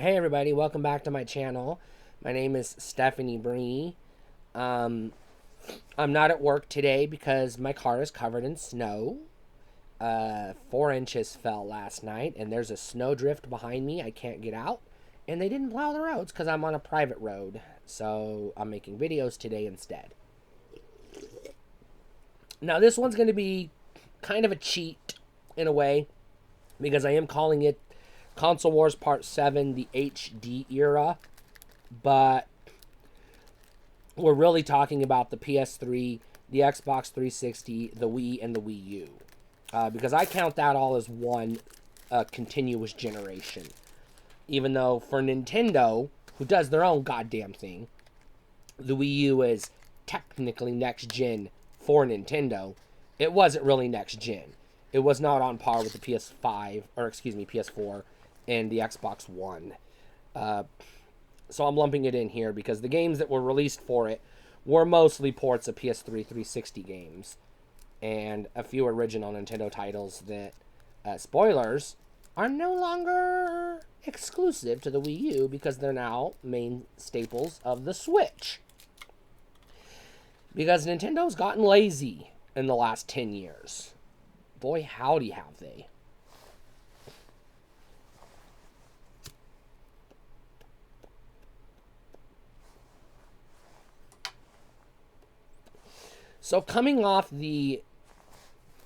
Hey everybody, welcome back to my channel. My name is Stephanie Bree. I'm not at work today because my car is covered in snow. 4 inches fell last night and there's a snowdrift behind me. I can't get out. And they didn't plow the roads because I'm on a private road. So I'm making videos today instead. Now this one's going to be kind of a cheat in a way because I am calling it Console Wars Part 7, the HD era, but we're really talking about the PS3, the Xbox 360, the Wii, and the Wii U. Because I count that all as one continuous generation. Even though for Nintendo, who does their own goddamn thing, the Wii U is technically next gen for Nintendo. It wasn't really next gen. It was not on par with the PS5, or excuse me, PS4 and the Xbox One. So I'm lumping it in here because the games that were released for it were mostly ports of PS3 360 games and a few original Nintendo titles that, spoilers, are no longer exclusive to the Wii U because they're now main staples of the Switch. Because Nintendo's gotten lazy in the last 10 years. Boy, howdy have they. So coming off the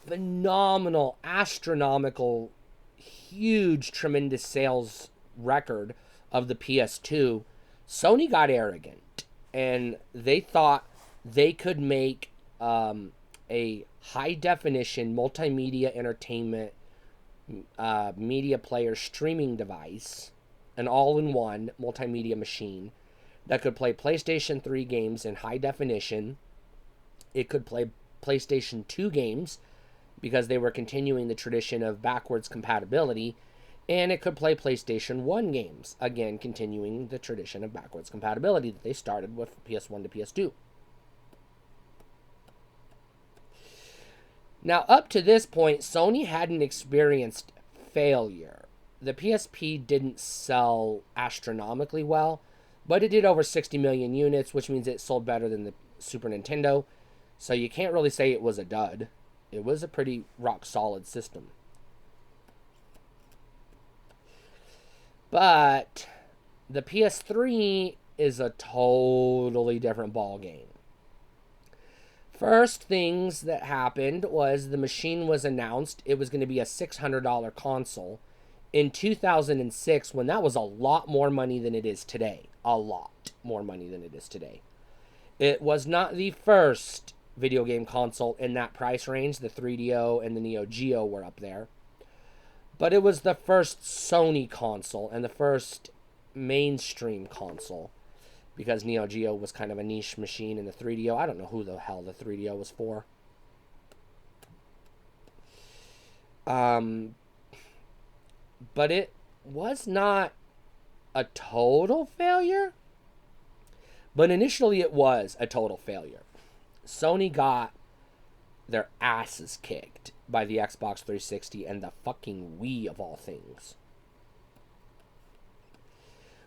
phenomenal, astronomical, huge, tremendous sales record of the PS2, Sony got arrogant. And they thought they could make a high-definition multimedia entertainment media player streaming device, an all-in-one multimedia machine that could play PlayStation 3 games in high definition. It could play PlayStation 2 games because they were continuing the tradition of backwards compatibility, and it could play PlayStation 1 games, again continuing the tradition of backwards compatibility that they started with PS1 to PS2. Now, up to this point, Sony hadn't experienced failure. The PSP didn't sell astronomically well, but it did over 60 million units, which means it sold better than the Super Nintendo. So you can't really say it was a dud. It was a pretty rock-solid system. But the PS3 is a totally different ballgame. First things that happened was the machine was announced. It was going to be a $600 console in 2006 when that was a lot more money than it is today. A lot more money than it is today. It was not the first video game console in that price range. The 3DO and the Neo Geo were up there. But it was the first Sony console and the first mainstream console. Because Neo Geo was kind of a niche machine, and the 3DO, I don't know who the hell the 3DO was for. But it was not a total failure. But initially it was a total failure. Sony got their asses kicked by the Xbox 360 and the fucking Wii of all things.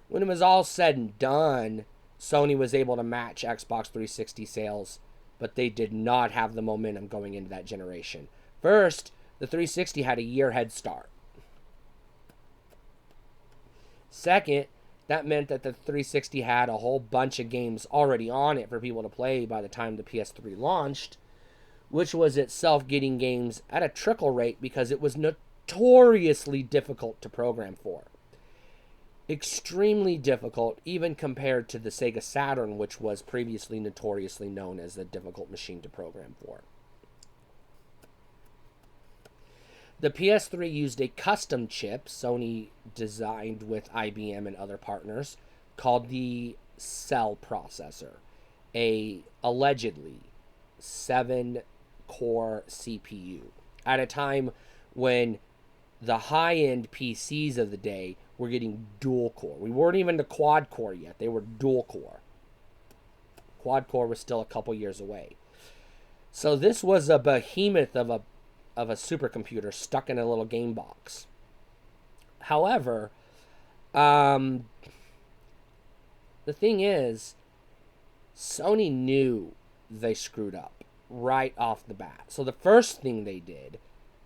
When it was all said and done, Sony was able to match Xbox 360 sales, but they did not have the momentum going into that generation. First, the 360 had a year head start. Second, that meant that the 360 had a whole bunch of games already on it for people to play by the time the PS3 launched, which was itself getting games at a trickle rate because it was notoriously difficult to program for. Extremely difficult, even compared to the Sega Saturn, which was previously notoriously known as a difficult machine to program for. The PS3 used a custom chip Sony designed with IBM and other partners called the Cell processor, a allegedly 7-core CPU, at a time when the high-end PCs of the day were getting dual-core. We weren't even to quad-core yet. They were dual-core. Quad-core was still a couple years away. So this was a behemoth of a supercomputer stuck in a little game box. However, Um, the thing is, Sony knew they screwed up right off the bat. So the first thing they did,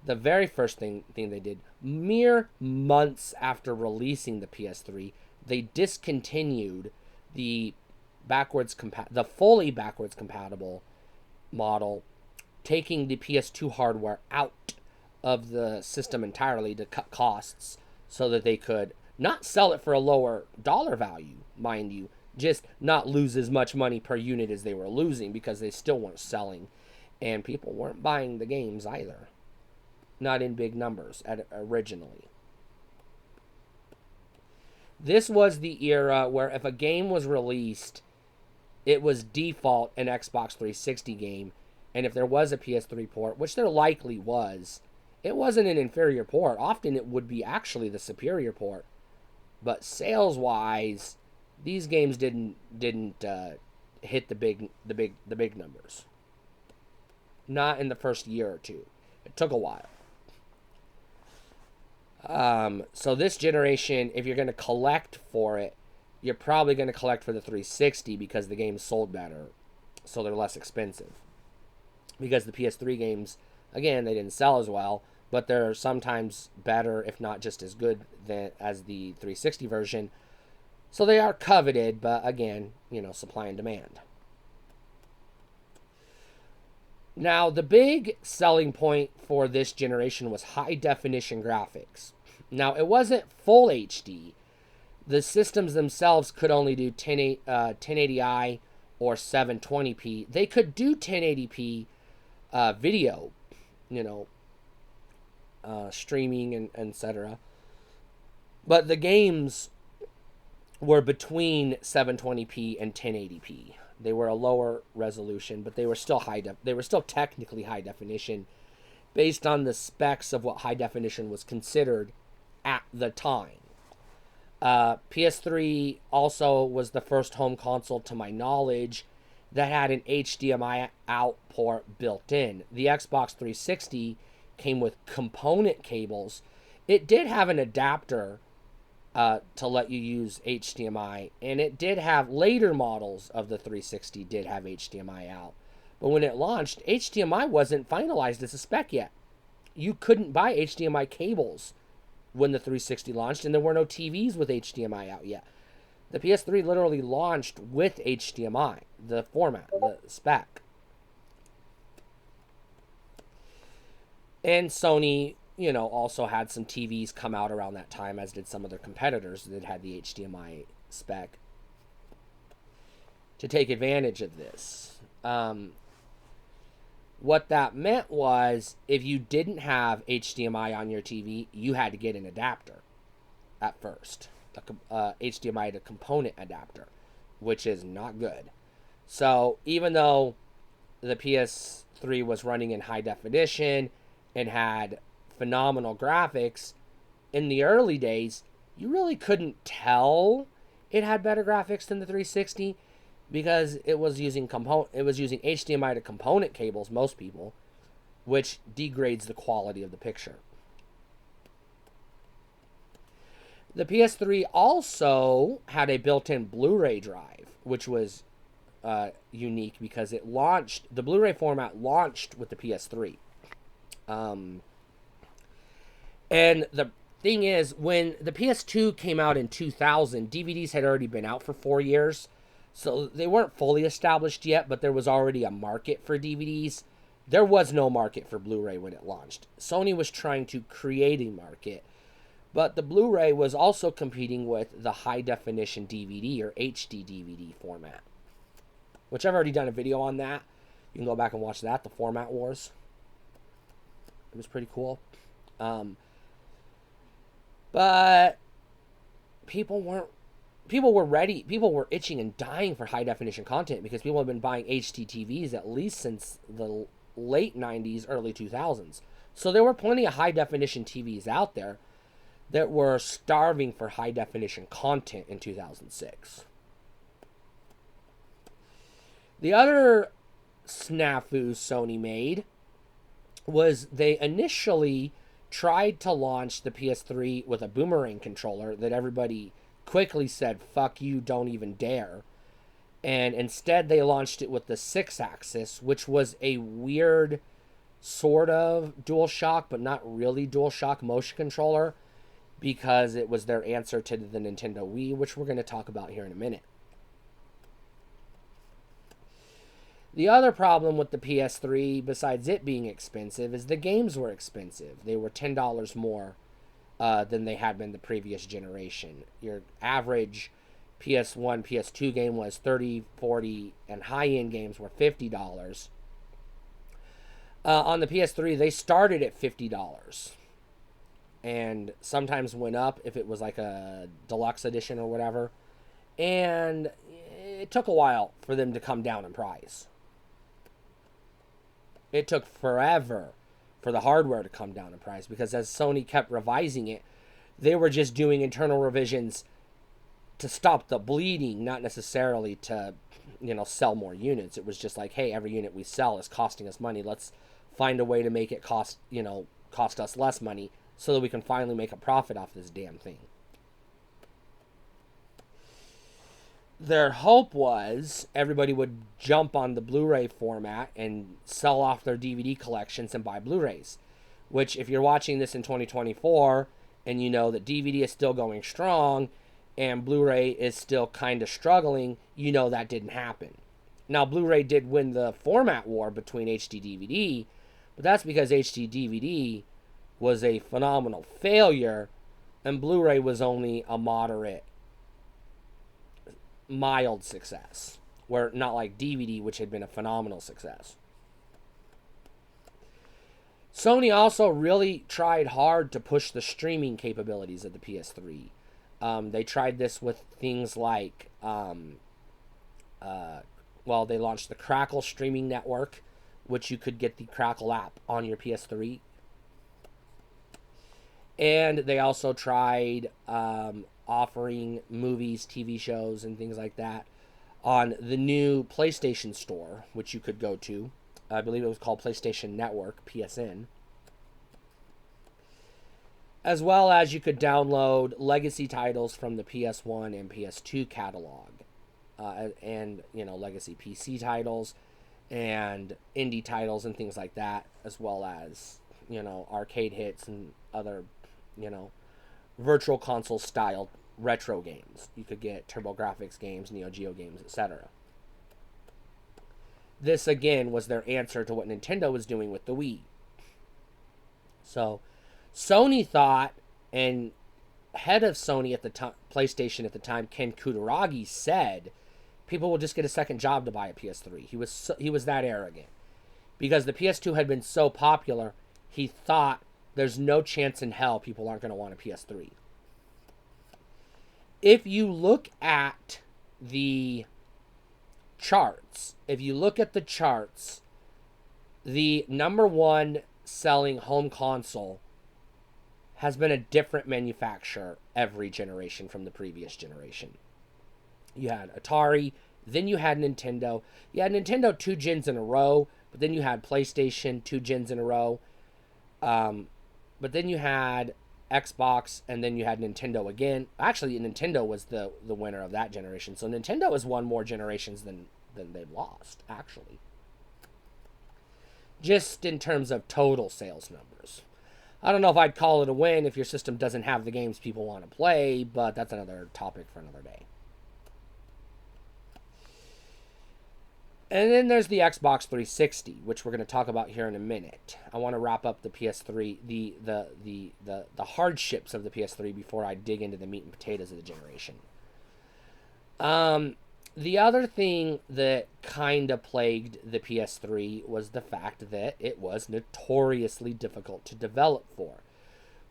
the very first thing they did, mere months after releasing the PS3, they discontinued the the fully backwards compatible model, taking the PS2 hardware out of the system entirely to cut costs so that they could not sell it for a lower dollar value, mind you, just not lose as much money per unit as they were losing, because they still weren't selling and people weren't buying the games either. Not in big numbers originally. This was the era where if a game was released, it was default an Xbox 360 game, and if there was a PS3 port, which there likely was, it wasn't an inferior port. Often it would be actually the superior port. But sales wise, these games didn't hit the big numbers. Not in the first year or two. It took a while. So this generation, if you're going to collect for it, you're probably going to collect for the 360 because the games sold better, so they're less expensive. Because the PS3 games, again, they didn't sell as well, but they're sometimes better, if not just as good as the 360 version. So they are coveted, but again, supply and demand. Now, the big selling point for this generation was high definition graphics. Now, it wasn't full HD. The systems themselves could only do 1080i or 720p. They could do 1080p video, streaming and etc. But the games were between 720p and 1080p. They were a lower resolution, but they were still they were still technically high definition based on the specs of what high definition was considered at the time. PS3 also was the first home console, to my knowledge, that had an HDMI out port built in. The Xbox 360 came with component cables. It did have an adapter to let you use HDMI, and it did have later models of the 360 did have HDMI out. But when it launched, HDMI wasn't finalized as a spec yet. You couldn't buy HDMI cables when the 360 launched, and there were no TVs with HDMI out yet. The PS3 literally launched with HDMI, the format, the spec. And Sony, also had some TVs come out around that time, as did some of their competitors that had the HDMI spec, to take advantage of this. What that meant was, if you didn't have HDMI on your TV, you had to get an adapter at first. HDMI to component adapter, which is not good. So even though the PS3 was running in high definition and had phenomenal graphics, in the early days, you really couldn't tell it had better graphics than the 360, because it was using HDMI to component cables, most people, which degrades the quality of the picture. The PS3 also had a built-in Blu-ray drive, which was unique because the Blu-ray format launched with the PS3. And the thing is, when the PS2 came out in 2000, DVDs had already been out for 4 years. So they weren't fully established yet, but there was already a market for DVDs. There was no market for Blu-ray when it launched. Sony was trying to create a market, but the Blu-ray was also competing with the high-definition DVD or HD DVD format, which I've already done a video on that. You can go back and watch that, the Format Wars. It was pretty cool. But people were ready. People were itching and dying for high definition content, because people have been buying HD TVs at least since the late 90s, early 2000s. So there were plenty of high definition TVs out there that were starving for high definition content in 2006. The other snafu Sony made was they initially tried to launch the PS3 with a boomerang controller that everybody quickly said, fuck you, don't even dare. And instead they launched it with the 6-axis, which was a weird sort of DualShock, but not really DualShock motion controller, because it was their answer to the Nintendo Wii, which we're going to talk about here in a minute. The other problem with the PS3, besides it being expensive, is the games were expensive. They were $10 more than they had been the previous generation. Your average PS1, PS2 game was $30, $40, and high-end games were $50. On the PS3, they started at $50 and sometimes went up if it was like a deluxe edition or whatever. And it took a while for them to come down in price. It took forever for the hardware to come down in price, because as Sony kept revising it, they were just doing internal revisions to stop the bleeding, not necessarily to, sell more units. It was just like, hey, every unit we sell is costing us money. Let's find a way to make it cost us less money so that we can finally make a profit off this damn thing. Their hope was everybody would jump on the Blu-ray format and sell off their DVD collections and buy Blu-rays, which, if you're watching this in 2024 and you know that DVD is still going strong and Blu-ray is still kind of struggling, that didn't happen. Now, Blu-ray did win the format war between HD DVD, but that's because HD DVD was a phenomenal failure and Blu-ray was only a mild success, where not like DVD, which had been a phenomenal success. Sony also really tried hard to push the streaming capabilities of the PS3. They tried this with things like, they launched the Crackle streaming network, which you could get the Crackle app on your PS3. And they also tried offering movies, TV shows, and things like that on the new PlayStation Store, which you could go to. I believe it was called PlayStation Network, PSN. As well as you could download legacy titles from the PS1 and PS2 catalog. And legacy PC titles and indie titles and things like that, as well as, arcade hits and other, virtual console style retro games. You could get TurboGrafx games, Neo Geo games, etc. This again was their answer to what Nintendo was doing with the Wii. So Sony thought, and head of Sony at the time, PlayStation at the time, Ken Kutaragi, said people will just get a second job to buy a PS3. He was that arrogant, because the PS2 had been so popular. He thought there's no chance in hell people aren't going to want a PS3. If you look at the charts, the number one selling home console has been a different manufacturer every generation from the previous generation. You had Atari, then you had Nintendo. You had Nintendo 2 gens in a row, but then you had PlayStation 2 gens in a row. But then you had Xbox, and then you had Nintendo again. Actually, Nintendo was the winner of that generation. So Nintendo has won more generations than they've lost, actually. Just in terms of total sales numbers. I don't know if I'd call it a win if your system doesn't have the games people want to play, but that's another topic for another day. And then there's the Xbox 360, which we're going to talk about here in a minute. I want to wrap up the PS3, the hardships of the PS3 before I dig into the meat and potatoes of the generation. The other thing that kind of plagued the PS3 was the fact that it was notoriously difficult to develop for,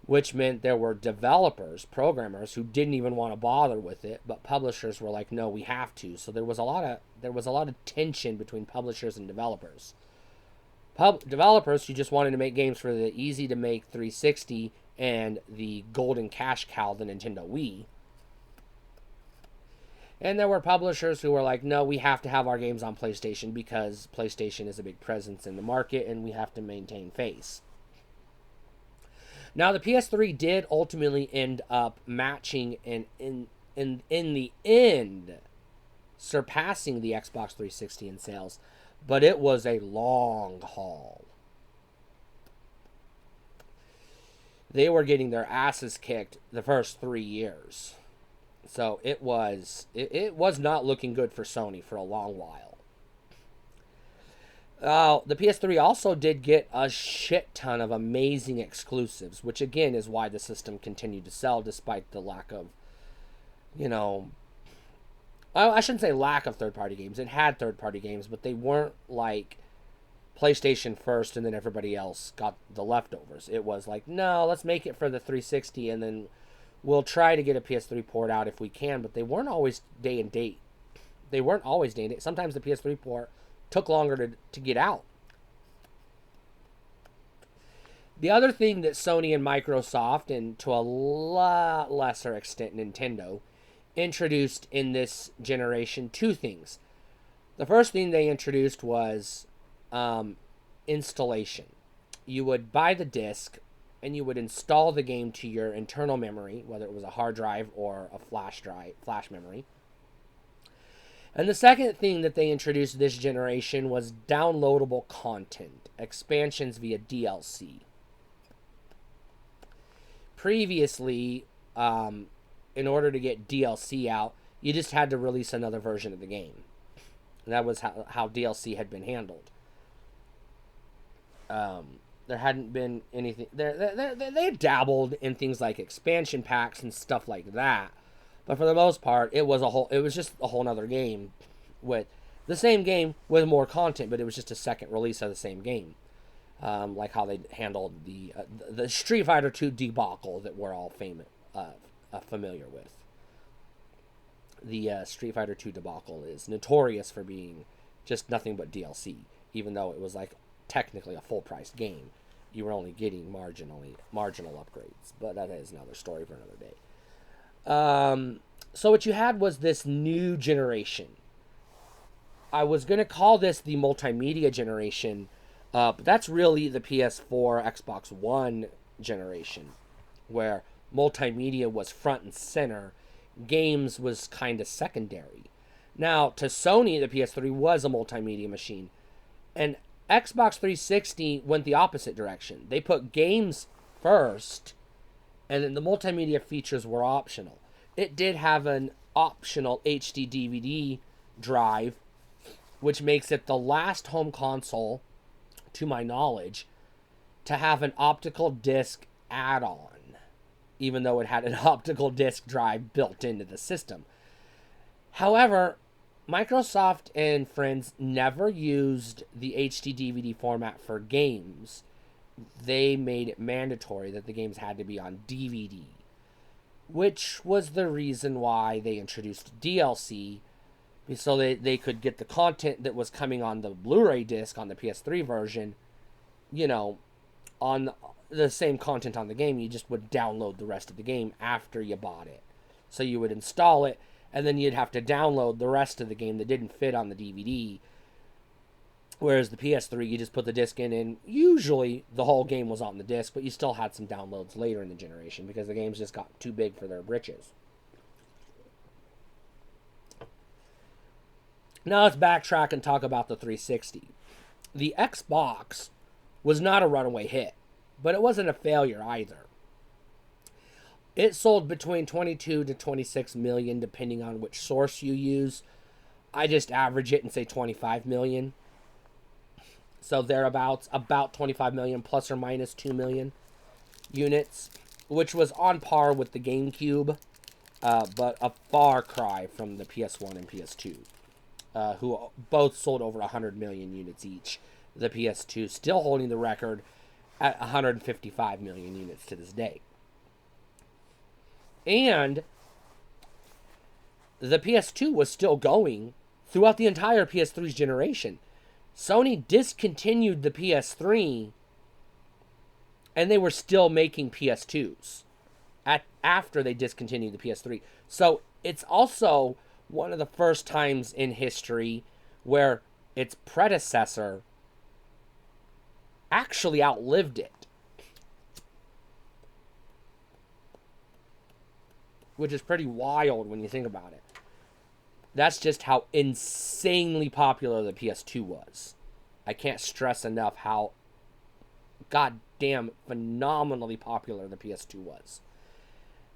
which meant there were developers, programmers, who didn't even want to bother with it, but publishers were like, no, we have to. So there was a lot of tension between publishers and developers. Developers who just wanted to make games for the easy to make 360 and the golden cash cow, the Nintendo Wii. And there were publishers who were like, no, we have to have our games on PlayStation because PlayStation is a big presence in the market and we have to maintain face. Now the PS3 did ultimately end up matching and in the end surpassing the Xbox 360 in sales, but it was a long haul. They were getting their asses kicked the first 3 years. So it was not looking good for Sony for a long while. The PS3 also did get a shit ton of amazing exclusives, which again is why the system continued to sell despite the lack of, you know, I shouldn't say lack of third-party games. It had third-party games, but they weren't like PlayStation first and then everybody else got the leftovers. It was like, no, let's make it for the 360 and then we'll try to get a PS3 port out if we can, but they weren't always day and date. Sometimes the PS3 port took longer to get out. The other thing that Sony and Microsoft, and to a lot lesser extent Nintendo, introduced in this generation, two things. The first thing they introduced was installation. You would buy the disc and you would install the game to your internal memory, whether it was a hard drive or a flash memory. And the second thing that they introduced this generation was downloadable content, expansions via DLC. Previously, in order to get DLC out, you just had to release another version of the game. And that was how DLC had been handled. There hadn't been anything. They dabbled in things like expansion packs and stuff like that, but for the most part, it was just a whole nother game with the same game with more content, but it was just a second release of the same game. Like how they handled the Street Fighter 2 debacle that we're all familiar with. The Street Fighter 2 debacle is notorious for being just nothing but DLC, even though it was like technically a full-priced game. You were only getting marginal upgrades, but that is another story for another day. So what you had was this new generation. I was going to call this the multimedia generation, but that's really the PS4, Xbox One generation, where multimedia was front and center, games was kind of secondary. Now, to Sony, the PS3 was a multimedia machine, and Xbox 360 went the opposite direction. They put games first, and then the multimedia features were optional. It did have an optional HD DVD drive, which makes it the last home console, to my knowledge, to have an optical disc add-on, even though it had an optical disc drive built into the system. However, Microsoft and friends never used the HD DVD format for games. They made it mandatory that the games had to be on DVD, which was the reason why they introduced DLC, so they could get the content that was coming on the Blu-ray disc on the PS3 version, on the same content on the game. You just would download the rest of the game after you bought it. So you would install it, and then you'd have to download the rest of the game that didn't fit on the DVD. Whereas the PS3, you just put the disc in, and usually the whole game was on the disc, but you still had some downloads later in the generation because the games just got too big for their britches. Now let's backtrack and talk about the 360. The Xbox was not a runaway hit, but it wasn't a failure either. It sold between 22 to 26 million, depending on which source you use. I just average it and say 25 million. So thereabouts, about 25 million plus or minus 2 million units, which was on par with the GameCube, but a far cry from the PS1 and PS2, who both sold over 100 million units each. The PS2 still holding the record at 155 million units to this day. And the PS2 was still going throughout the entire PS3's generation. Sony discontinued the PS3, and they were still making PS2s after they discontinued the PS3. So it's also one of the first times in history where its predecessor actually outlived it. which is pretty wild when you think about it. That's just how insanely popular the PS2 was. I can't stress enough how goddamn phenomenally popular the PS2 was.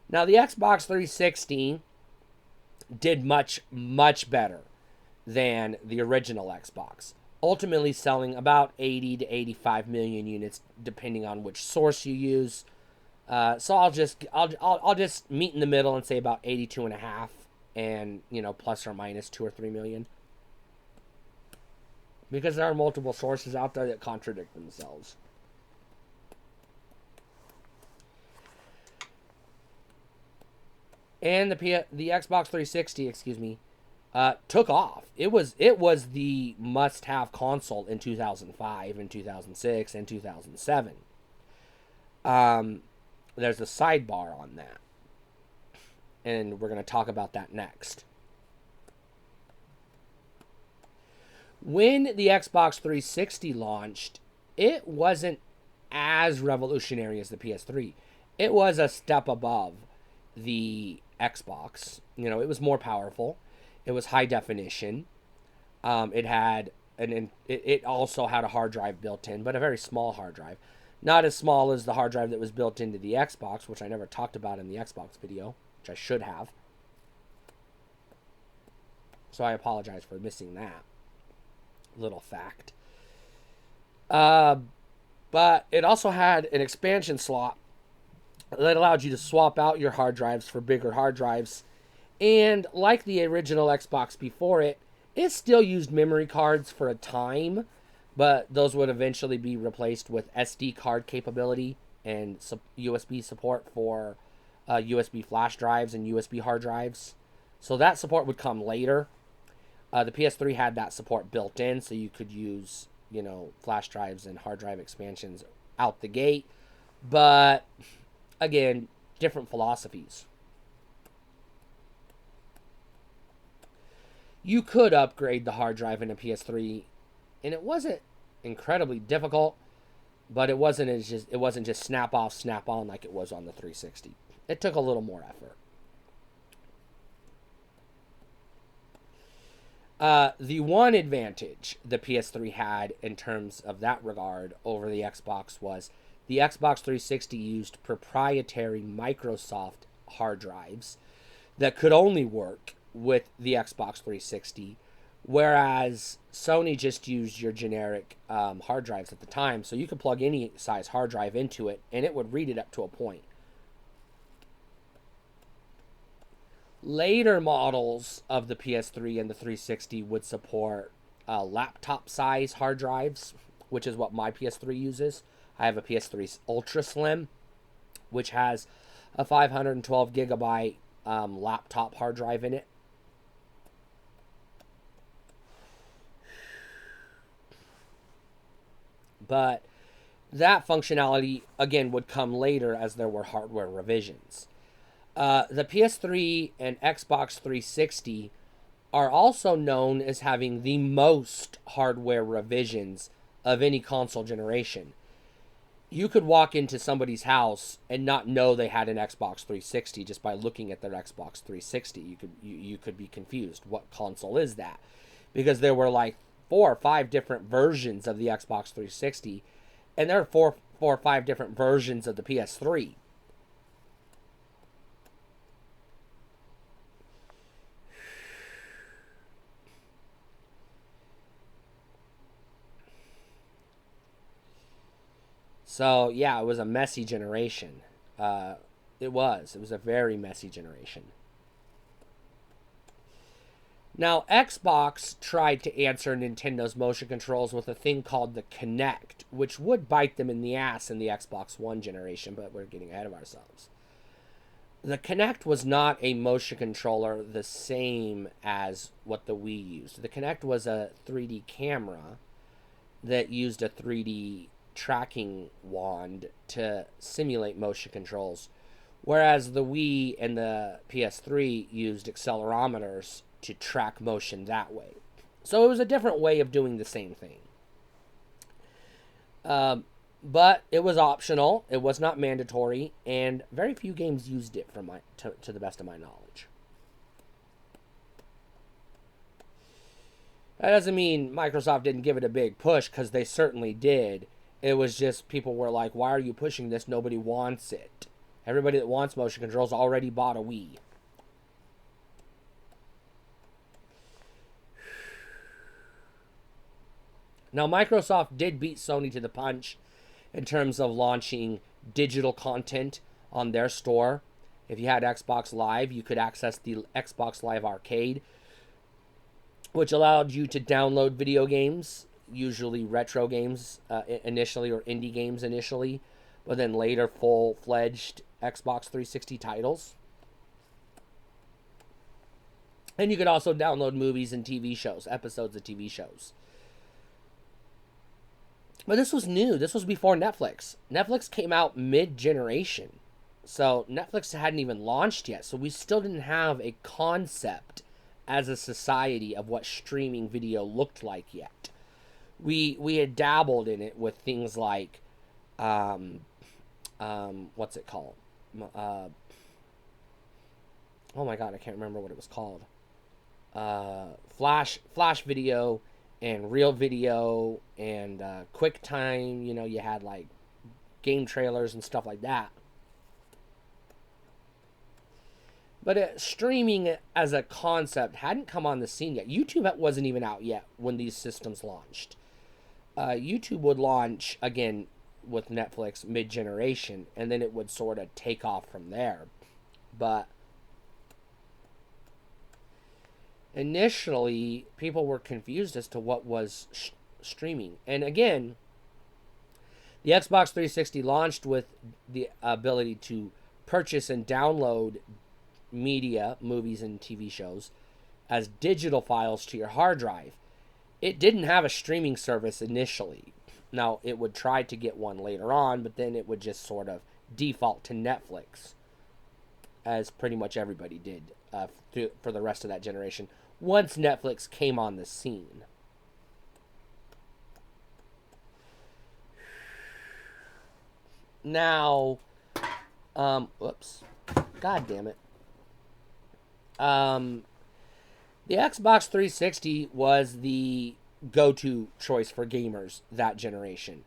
Now, the Xbox 360 did much, much better than the original Xbox, ultimately selling about 80 to 85 million units, depending on which source you use. So I'll just meet in the middle and say about 82 and a half, and plus or minus 2 or 3 million, because there are multiple sources out there that contradict themselves. And the Xbox 360, took off. It was the must-have console in 2005 and 2006 and 2007. There's a sidebar on that, and we're going to talk about that next. When the Xbox 360 launched, it wasn't as revolutionary as the PS3. It was a step above the Xbox. It was more powerful. It was high definition. It also had a hard drive built in, but a very small hard drive. Not as small as the hard drive that was built into the Xbox, which I never talked about in the Xbox video, which I should have. So I apologize for missing that little fact. But it also had an expansion slot that allowed you to swap out your hard drives for bigger hard drives. And like the original Xbox before it, it still used memory cards for a time, but those would eventually be replaced with SD card capability and USB support for USB flash drives and USB hard drives. So that support would come later. The PS3 had that support built in, so you could use, flash drives and hard drive expansions out the gate. But again, different philosophies. You could upgrade the hard drive in a PS3, and it wasn't incredibly difficult, but it wasn't just snap off, snap on like it was on the 360. It took a little more effort. The one advantage the PS3 had in terms of that regard over the Xbox was the Xbox 360 used proprietary Microsoft hard drives that could only work with the Xbox 360, whereas Sony just used your generic hard drives at the time, so you could plug any size hard drive into it, and it would read it up to a point. Later models of the PS3 and the 360 would support laptop size hard drives, which is what my PS3 uses. I have a PS3 Ultra Slim, which has a 512 gigabyte laptop hard drive in it. But that functionality, again, would come later as there were hardware revisions. The PS3 and Xbox 360 are also known as having the most hardware revisions of any console generation. You could walk into somebody's house and not know they had an Xbox 360 just by looking at their Xbox 360. You could be confused. What console is that? Because there were like 4 or 5 different versions of the Xbox 360, and there are 4 or 5 different versions of the PS3. So, yeah, it was a messy generation. It was a very messy generation. Now, Xbox tried to answer Nintendo's motion controls with a thing called the Kinect, which would bite them in the ass in the Xbox One generation, but we're getting ahead of ourselves. The Kinect was not a motion controller the same as what the Wii used. The Kinect was a 3D camera that used a 3D tracking wand to simulate motion controls, whereas the Wii and the PS3 used accelerometers to track motion that way. So it was a different way of doing the same thing. But it was optional. It was not mandatory, and very few games used it to the best of my knowledge. That doesn't mean Microsoft didn't give it a big push, because they certainly did. It was just people were like, why are you pushing this? Nobody wants it. Everybody that wants motion controls already bought a Wii. Now, Microsoft did beat Sony to the punch in terms of launching digital content on their store. If you had Xbox Live, you could access the Xbox Live Arcade, which allowed you to download video games, usually retro games initially, or indie games initially, but then later full-fledged Xbox 360 titles. And you could also download movies and TV shows, episodes of TV shows. But this was new. This was before Netflix. Netflix came out mid-generation. So Netflix hadn't even launched yet. So we still didn't have a concept as a society of what streaming video looked like yet. We had dabbled in it with things like, what's it called? Oh my god, I can't remember what it was called. Flash video and Real Video and QuickTime. You know, you had like game trailers and stuff like that. But streaming as a concept hadn't come on the scene yet. YouTube wasn't even out yet when these systems launched. YouTube would launch, again, with Netflix mid-generation, and then it would sort of take off from there. But initially, people were confused as to what was streaming. And again, the Xbox 360 launched with the ability to purchase and download media, movies and TV shows, as digital files to your hard drive. It didn't have a streaming service initially. Now, it would try to get one later on, but then it would just sort of default to Netflix, as pretty much everybody did for the rest of that generation, once Netflix came on the scene. Now, whoops, god damn it. The Xbox 360 was the go-to choice for gamers that generation.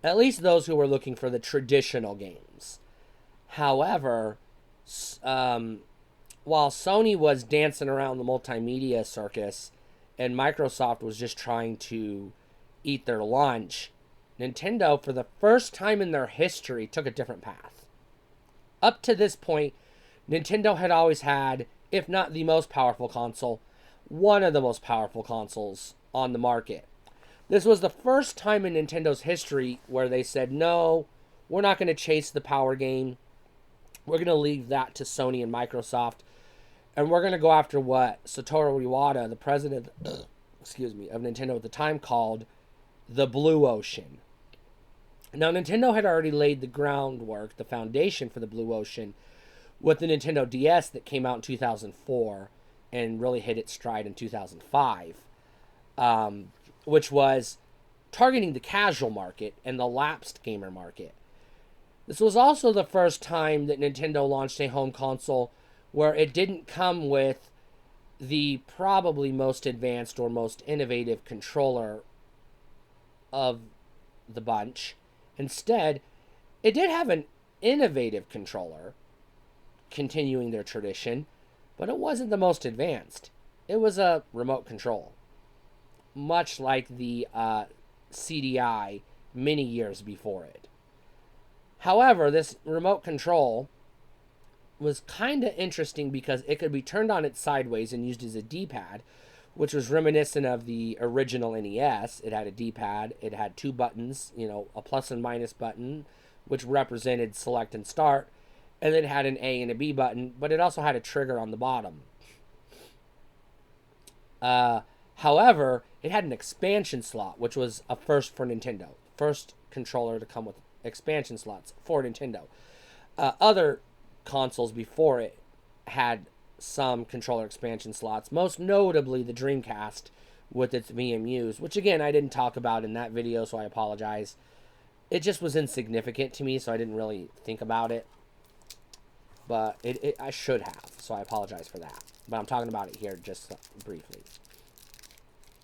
At least those who were looking for the traditional games. However, while Sony was dancing around the multimedia circus and Microsoft was just trying to eat their lunch, Nintendo, for the first time in their history, took a different path. Up to this point, Nintendo had always had, if not the most powerful console, one of the most powerful consoles on the market. This was the first time in Nintendo's history where they said, no, we're not going to chase the power game. We're going to leave that to Sony and Microsoft. And we're going to go after what Satoru Iwata, the president of Nintendo at the time, called the Blue Ocean. Now, Nintendo had already laid the groundwork, the foundation for the Blue Ocean, with the Nintendo DS that came out in 2004 and really hit its stride in 2005, which was targeting the casual market and the lapsed gamer market. This was also the first time that Nintendo launched a home console where it didn't come with the probably most advanced or most innovative controller of the bunch. Instead, it did have an innovative controller, continuing their tradition, but it wasn't the most advanced. It was a remote control, much like the CDI many years before it. However, this remote control was kind of interesting because it could be turned on its sideways and used as a D-pad, which was reminiscent of the original NES. It had a D-pad. It had two buttons, a plus and minus button, which represented select and start. And then it had an A and a B button, but it also had a trigger on the bottom. However, it had an expansion slot, which was a first for Nintendo. First controller to come with expansion slots for Nintendo. Other consoles before it had some controller expansion slots, most notably the Dreamcast with its VMUs, which again I didn't talk about in that video, so I apologize. It just was insignificant to me, so I didn't really think about it. But I should have, so I apologize for that. But I'm talking about it here just briefly.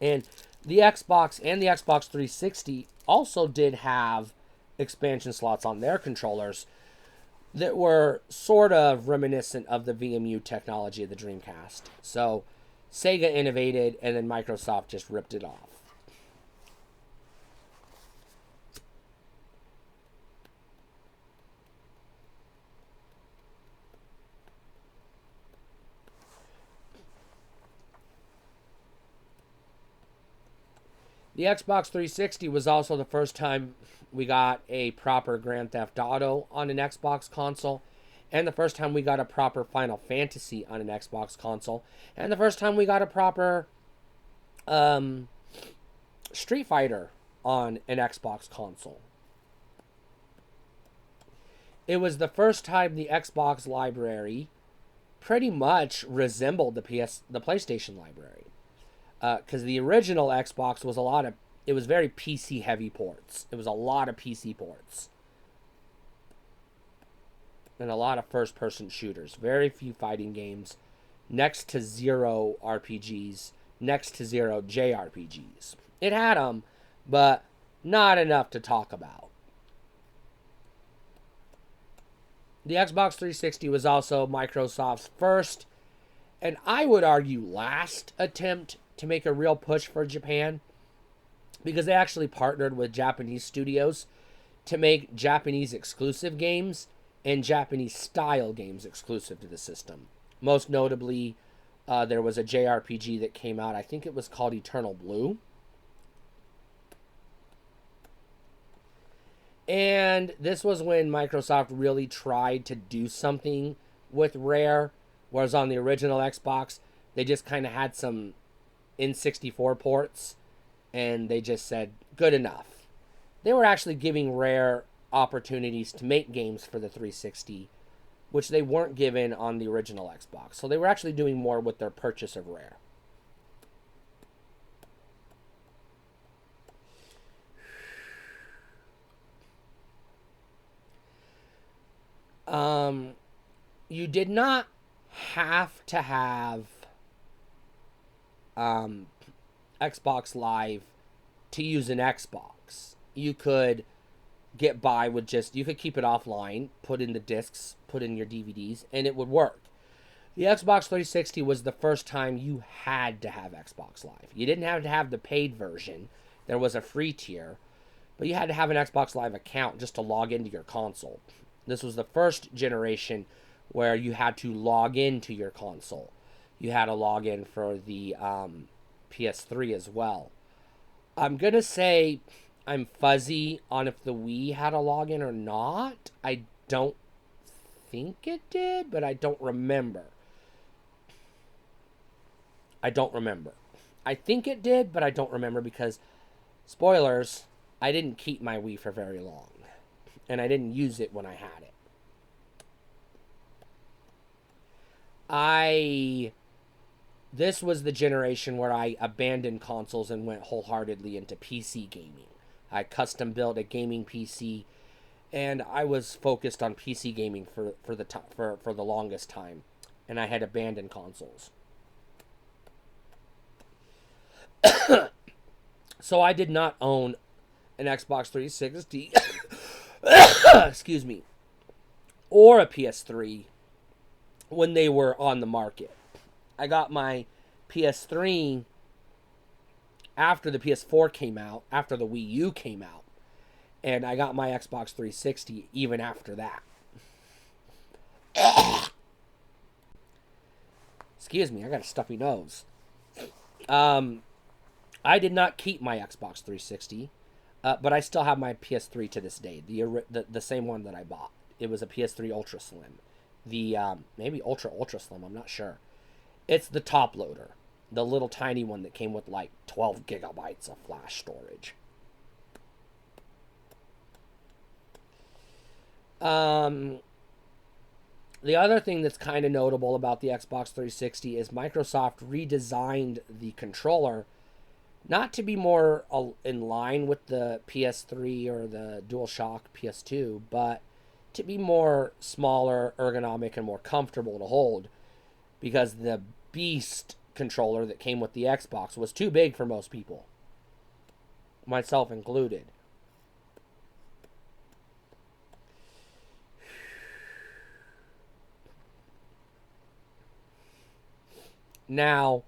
And the Xbox and the Xbox 360 also did have expansion slots on their controllers that were sort of reminiscent of the VMU technology of the Dreamcast. So Sega innovated, and then Microsoft just ripped it off. The Xbox 360 was also the first time we got a proper Grand Theft Auto on an Xbox console, and the first time we got a proper Final Fantasy on an Xbox console, and the first time we got a proper Street Fighter on an Xbox console. It was the first time the Xbox library pretty much resembled the PlayStation library. Because the original Xbox was it was very PC heavy ports. It was a lot of PC ports. And a lot of first person shooters. Very few fighting games. Next to zero RPGs. Next to zero JRPGs. It had them, but not enough to talk about. The Xbox 360 was also Microsoft's first, and I would argue last, attempt to make a real push for Japan, because they actually partnered with Japanese studios to make Japanese exclusive games and Japanese style games exclusive to the system. Most notably, there was a JRPG that came out. I think it was called Eternal Blue. And this was when Microsoft really tried to do something with Rare, whereas on the original Xbox, they just kind of had some N64 ports, and they just said, good enough. They were actually giving Rare opportunities to make games for the 360, which they weren't given on the original Xbox. So they were actually doing more with their purchase of Rare. You did not have to have Xbox Live to use an Xbox. You could get by with you could keep it offline, put in the discs, put in your DVDs, and it would work. The Xbox 360 was the first time you had to have Xbox Live. You didn't have to have the paid version. There was a free tier, but you had to have an Xbox Live account just to log into your console. This was the first generation where you had to log into your console. You had to log in for the PS3 as well. I'm going to say I'm fuzzy on if the Wii had a login or not. I don't think it did, but I don't remember. I think it did, but I don't remember because, spoilers, I didn't keep my Wii for very long. And I didn't use it when I had it. This was the generation where I abandoned consoles and went wholeheartedly into PC gaming. I custom built a gaming PC, and I was focused on PC gaming for the longest time, and I had abandoned consoles. So I did not own an Xbox 360, excuse me, or a PS3 when they were on the market. I got my PS3 after the PS4 came out, after the Wii U came out, and I got my Xbox 360 even after that. Excuse me, I got a stuffy nose. I did not keep my Xbox 360, but I still have my PS3 to this day, the same one that I bought. It was a PS3 Ultra Slim. The maybe Ultra Slim, I'm not sure. It's the top loader, the little tiny one that came with like 12 gigabytes of flash storage. The other thing that's kind of notable about the Xbox 360 is Microsoft redesigned the controller Not to be more in line with the PS3 or the DualShock PS2, but to be more smaller, ergonomic, and more comfortable to hold, because the Beast controller that came with the Xbox was too big for most people, myself included. Now,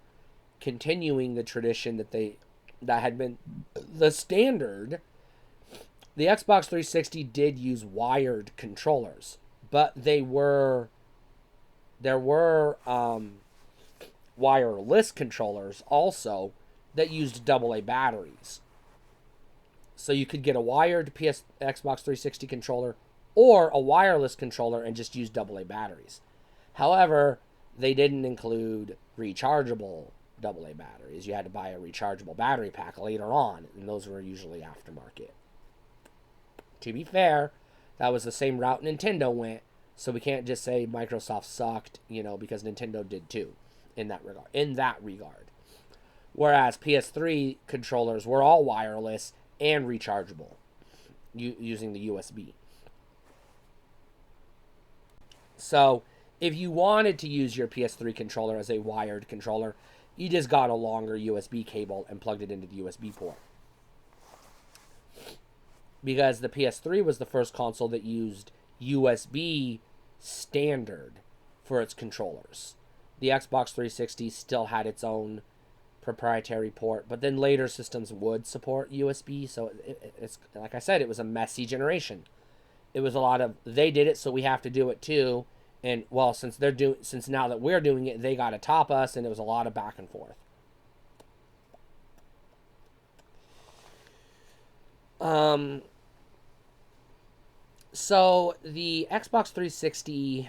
continuing the tradition that had been the standard, the Xbox 360 did use wired controllers, but there were wireless controllers also that used AA batteries. So you could get a wired Xbox 360 controller or a wireless controller and just use AA batteries. However, they didn't include rechargeable AA batteries. You had to buy a rechargeable battery pack later on, and those were usually aftermarket. To be fair, that was the same route Nintendo went, so we can't just say Microsoft sucked, because Nintendo did too, in that regard. Whereas PS3 controllers were all wireless and rechargeable using the USB. So, if you wanted to use your PS3 controller as a wired controller, you just got a longer USB cable and plugged it into the USB port. Because the PS3 was the first console that used USB standard for its controllers. The Xbox 360 still had its own proprietary port, but then later systems would support USB, so it's like I said, it was a messy generation. It was a lot of, they did it, so we have to do it too. And well, since now that we're doing it, they got to top us, and it was a lot of back and forth. So the Xbox 360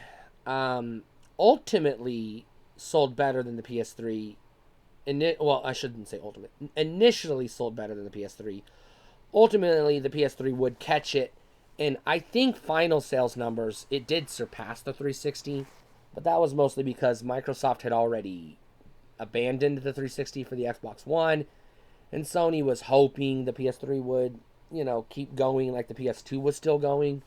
ultimately sold better than the PS3. Well, I shouldn't say ultimate. Initially sold better than the PS3. Ultimately, the PS3 would catch it. And I think final sales numbers, it did surpass the 360. But that was mostly because Microsoft had already abandoned the 360 for the Xbox One. And Sony was hoping the PS3 would, keep going like the PS2 was still going.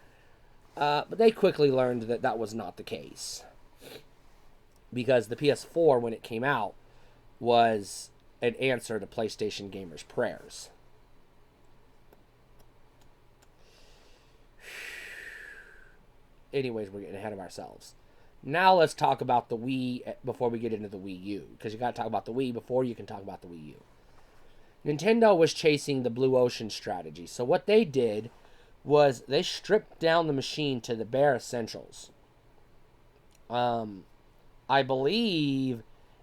But they quickly learned that that was not the case. Because the PS4, when it came out, was an answer to PlayStation gamers' prayers. Anyways, we're getting ahead of ourselves. Now let's talk about the Wii before we get into the Wii U. Because you got to talk about the Wii before you can talk about the Wii U. Nintendo was chasing the Blue Ocean strategy. So what they did was they stripped down the machine to the bare essentials. I believe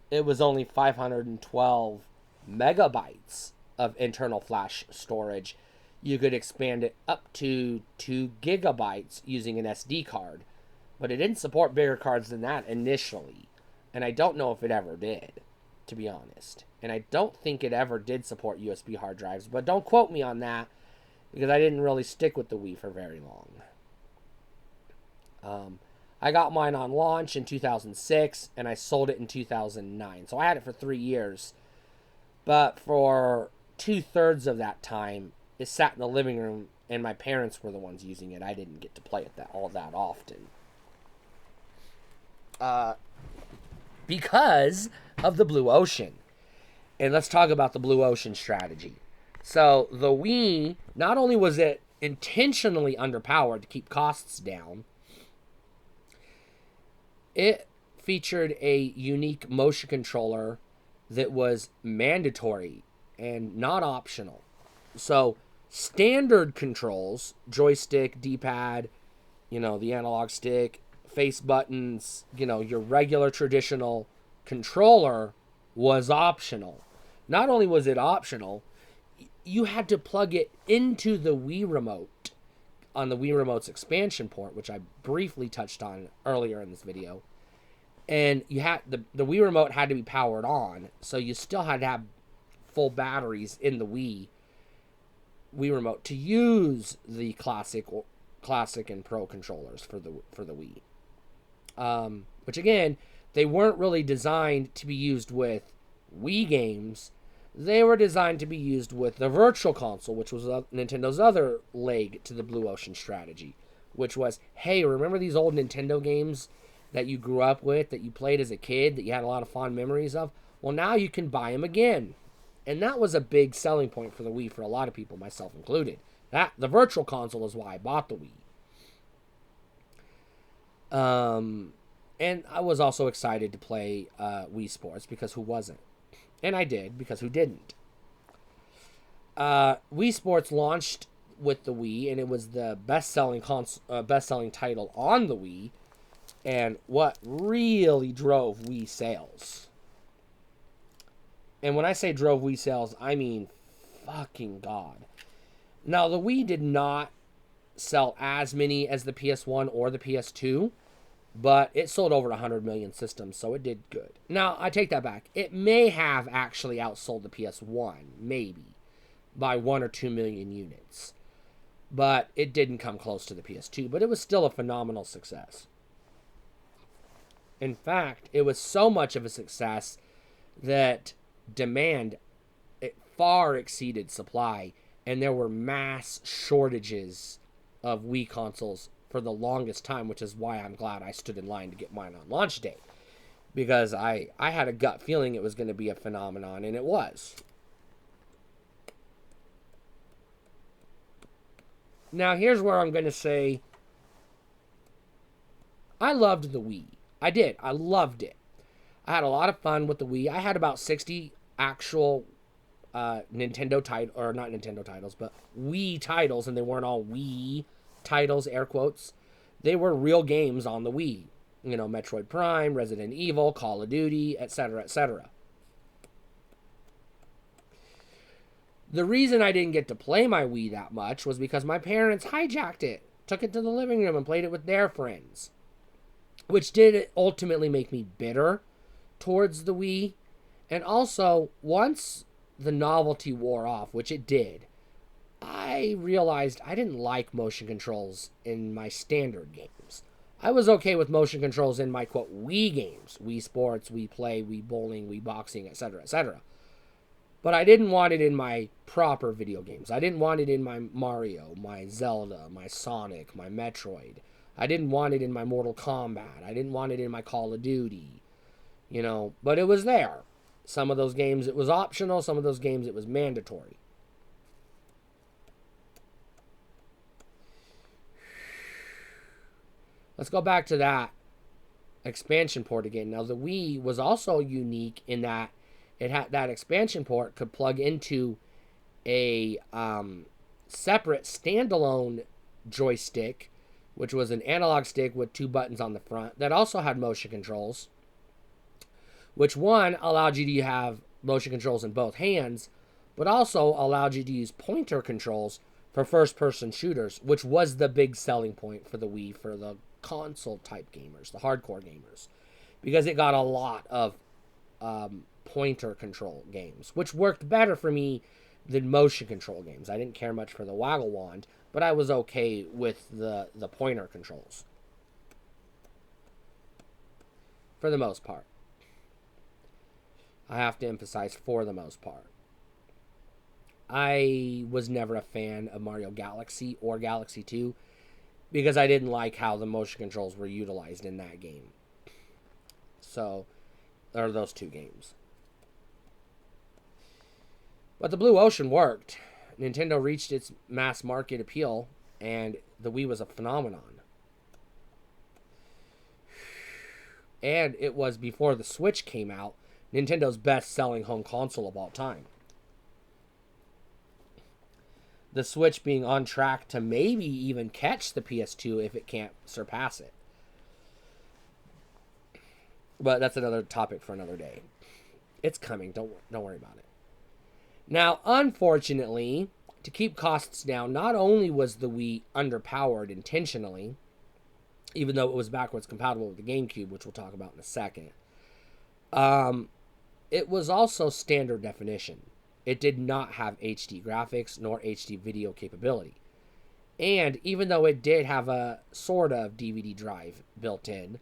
it was only 512 megabytes of internal flash storage. You could expand it up to 2 gigabytes using an SD card. But it didn't support bigger cards than that initially. And I don't know if it ever did, to be honest. And I don't think it ever did support USB hard drives. But don't quote me on that, because I didn't really stick with the Wii for very long. I got mine on launch in 2006, and I sold it in 2009. So I had it for 3 years. But for 2/3 of that time, it sat in the living room, and my parents were the ones using it. I didn't get to play it all that often. Because of the Blue Ocean. And let's talk about the Blue Ocean strategy. So the Wii, not only was it intentionally underpowered to keep costs down, it featured a unique motion controller that was mandatory and not optional. So standard controls, joystick, D-pad, the analog stick, face buttons, your regular traditional controller was optional. Not only was it optional, you had to plug it into the Wii Remote on the Wii Remote's expansion port, which I briefly touched on earlier in this video. And you had the Wii Remote had to be powered on, so you still had to have full batteries in the Wii Remote to use the classic and Pro controllers for the Wii. Which again, they weren't really designed to be used with Wii games. They were designed to be used with the Virtual Console, which was Nintendo's other leg to the Blue Ocean strategy, which was, hey, remember these old Nintendo games that you grew up with, that you played as a kid, that you had a lot of fond memories of? Well, now you can buy them again. And that was a big selling point for the Wii for a lot of people, myself included. The Virtual Console is why I bought the Wii. And I was also excited to play Wii Sports, because who wasn't? And I did, because who didn't? Wii Sports launched with the Wii, and it was the best-selling title on the Wii, and what really drove Wii sales. And when I say drove Wii sales, I mean fucking God. Now, the Wii did not sell as many as the PS1 or the PS2, but it sold over 100 million systems, so it did good. Now, I take that back. It may have actually outsold the PS1, maybe, by 1 or 2 million units. But it didn't come close to the PS2, but it was still a phenomenal success. In fact, it was so much of a success that demand far exceeded supply, and there were mass shortages of Wii consoles for the longest time, which is why I'm glad I stood in line to get mine on launch day, because I had a gut feeling it was going to be a phenomenon, and it was. Now, here's where I'm going to say I loved the Wii. I did. I loved it. I had a lot of fun with the Wii. I had about 60 actual Nintendo titles, or not Nintendo titles, but Wii titles, and they weren't all Wii titles, air quotes. They were real games on the Wii. You know, Metroid Prime, Resident Evil, Call of Duty, etc., etc. The reason I didn't get to play my Wii that much was because my parents hijacked it, took it to the living room, and played it with their friends, which did ultimately make me bitter towards the Wii. And also, once the novelty wore off, which it did, I realized I didn't like motion controls in my standard games. I was okay with motion controls in my, quote, Wii games. Wii Sports, Wii Play, Wii Bowling, Wii Boxing, etc., etc. But I didn't want it in my proper video games. I didn't want it in my Mario, my Zelda, my Sonic, my Metroid. I didn't want it in my Mortal Kombat. I didn't want it in my Call of Duty. You know, but it was there. Some of those games it was optional. Some of those games it was mandatory. Let's go back to that expansion port again. Now, the Wii was also unique in that it had that expansion port could plug into a separate standalone joystick, which was an analog stick with 2 buttons on the front that also had motion controls, which one allowed you to have motion controls in both hands, but also allowed you to use pointer controls for first-person shooters, which was the big selling point for the Wii for the console-type gamers, the hardcore gamers, because it got a lot of pointer control games, which worked better for me than motion control games. I didn't care much for the waggle wand, but I was okay with the pointer controls for the most part. I have to emphasize, for the most part. I was never a fan of Mario Galaxy or Galaxy 2 because I didn't like how the motion controls were utilized in that game. So, or those 2 games. But the Blue Ocean worked. Nintendo reached its mass market appeal, and the Wii was a phenomenon. And it was, before the Switch came out, Nintendo's best-selling home console of all time. The Switch being on track to maybe even catch the PS2 if it can't surpass it. But that's another topic for another day. It's coming. Don't worry about it. Now, unfortunately, to keep costs down, not only was the Wii underpowered intentionally, even though it was backwards compatible with the GameCube, which we'll talk about in a second, it was also standard definition. It did not have HD graphics nor HD video capability. And even though it did have a sort of DVD drive built in,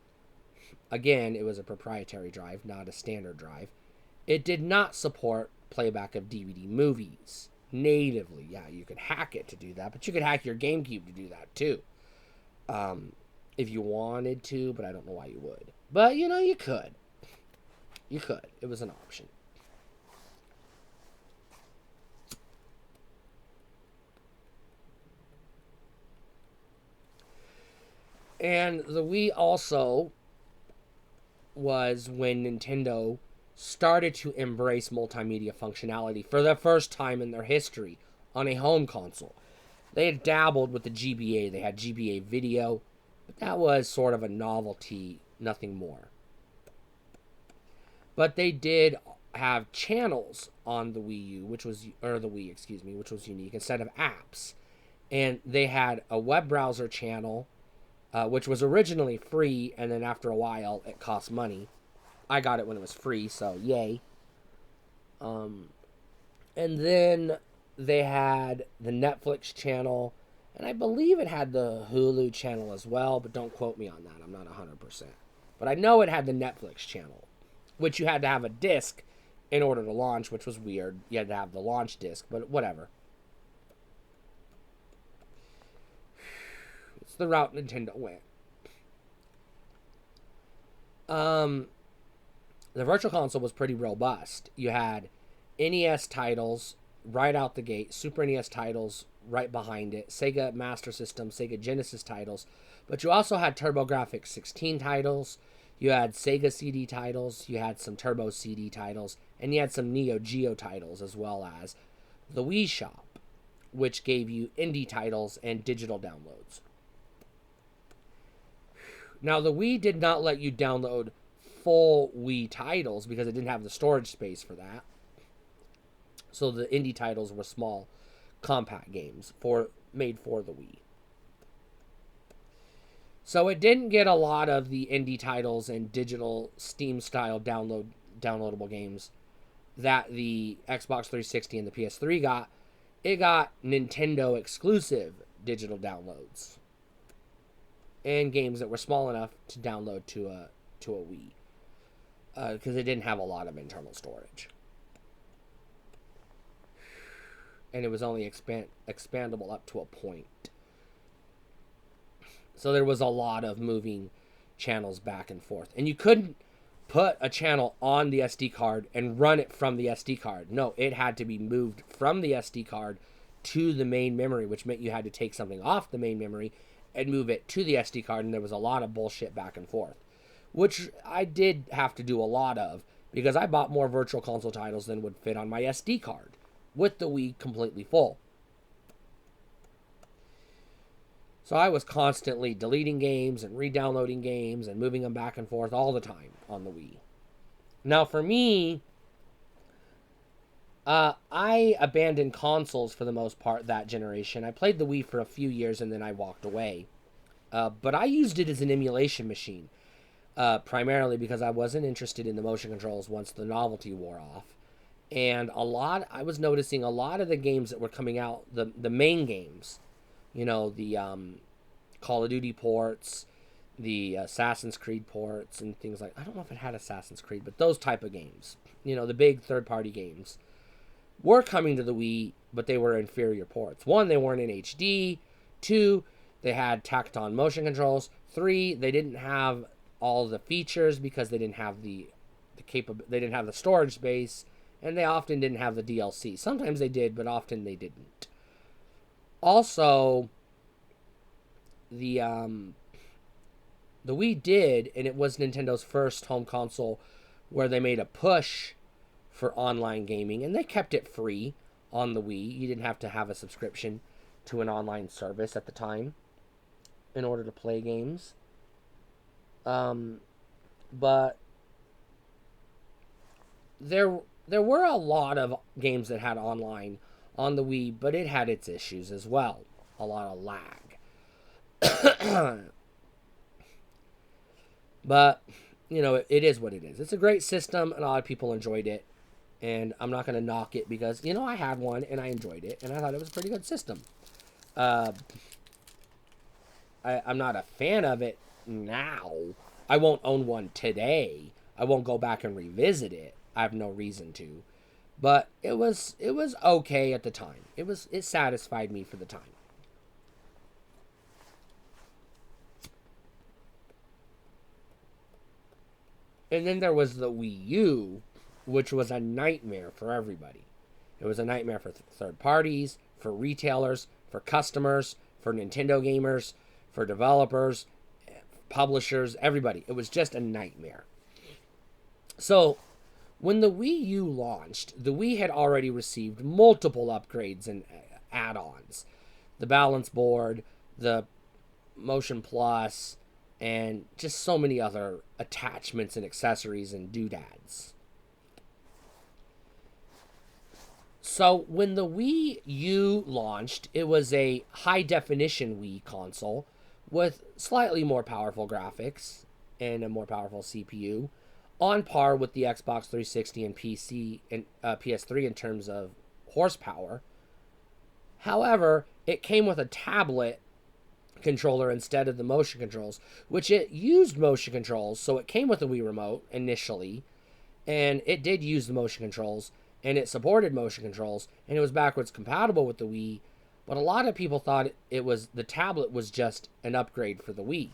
again, it was a proprietary drive, not a standard drive, it did not support playback of DVD movies natively. Yeah, you could hack it to do that, but you could hack your GameCube to do that too. If you wanted to, but I don't know why you would. But, you know, you could. You could. It was an option. And the Wii also was when Nintendo started to embrace multimedia functionality for the first time in their history on a home console. They had dabbled with the GBA. They had GBA video, but that was sort of a novelty, nothing more. But they did have channels on the Wii U, which was unique instead of apps. And they had a web browser channel, which was originally free, and then after a while it cost money. I got it when it was free, so yay. And then they had the Netflix channel, and I believe it had the Hulu channel as well, but don't quote me on that. I'm not 100%. But I know it had the Netflix channel, which you had to have a disc in order to launch, which was weird. You had to have the launch disc, but whatever. It's the route Nintendo went. The Virtual Console was pretty robust. You had NES titles right out the gate, Super NES titles right behind it, Sega Master System, Sega Genesis titles, but you also had TurboGrafx 16 titles, you had Sega CD titles, you had some Turbo CD titles, and you had some Neo Geo titles, as well as the Wii Shop, which gave you indie titles and digital downloads. Now, the Wii did not let you download full Wii titles because it didn't have the storage space for that. So the indie titles were small, compact games made for the Wii. So it didn't get a lot of the indie titles and digital Steam-style downloadable games that the Xbox 360 and the PS3 got. It got Nintendo exclusive digital downloads and games that were small enough to download to a Wii, because it didn't have a lot of internal storage, and it was only expandable up to a point. So there was a lot of moving channels back and forth, and you couldn't put a channel on the SD card and run it from the SD card. No, it had to be moved from the SD card to the main memory, which meant you had to take something off the main memory and move it to the SD card, and there was a lot of bullshit back and forth, which I did have to do a lot of because I bought more Virtual Console titles than would fit on my SD card with the Wii completely full. So I was constantly deleting games and re-downloading games and moving them back and forth all the time on the Wii. Now for me, I abandoned consoles for the most part that generation. I played the Wii for a few years and then I walked away. But I used it as an emulation machine, primarily because I wasn't interested in the motion controls once the novelty wore off. And I was noticing a lot of the games that were coming out, the main games, you know, the Call of Duty ports, the Assassin's Creed ports, and things like, I don't know if it had Assassin's Creed, but those type of games, you know, the big third-party games, were coming to the Wii, but they were inferior ports. 1, they weren't in HD. 2, they had tacked-on motion controls. 3, they didn't have all the features because they didn't have they didn't have the storage space, and they often didn't have the DLC. Sometimes they did, but often they didn't. Also, the Wii did, and it was Nintendo's first home console where they made a push for online gaming, and they kept it free on the Wii. You didn't have to have a subscription to an online service at the time in order to play games. But there were a lot of games that had online on the Wii, but it had its issues as well. A lot of lag. But, you know, it is what it is. It's a great system, and a lot of people enjoyed it. And I'm not going to knock it because, you know, I had one, and I enjoyed it, and I thought it was a pretty good system. I'm not a fan of it now. I won't own one today. I won't go back and revisit it. I have no reason to. but it was okay at the time. It satisfied me for the time. And then there was the Wii U, which was a nightmare for everybody. It was a nightmare for third parties, for retailers, for customers, for Nintendo gamers, for developers, publishers, everybody. It was just a nightmare. So, when the Wii U launched, the Wii had already received multiple upgrades and add ons. The balance board, the Motion Plus, and just so many other attachments and accessories and doodads. So when the Wii U launched, it was a high definition Wii console with slightly more powerful graphics and a more powerful CPU, on par with the Xbox 360 and PC and PS3 in terms of horsepower. However, it came with a tablet controller instead of the motion controls, which it used motion controls, so it came with a Wii remote initially, and it did use the motion controls, and it supported motion controls, and it was backwards compatible with the Wii, but a lot of people thought it was the tablet was just an upgrade for the Wii.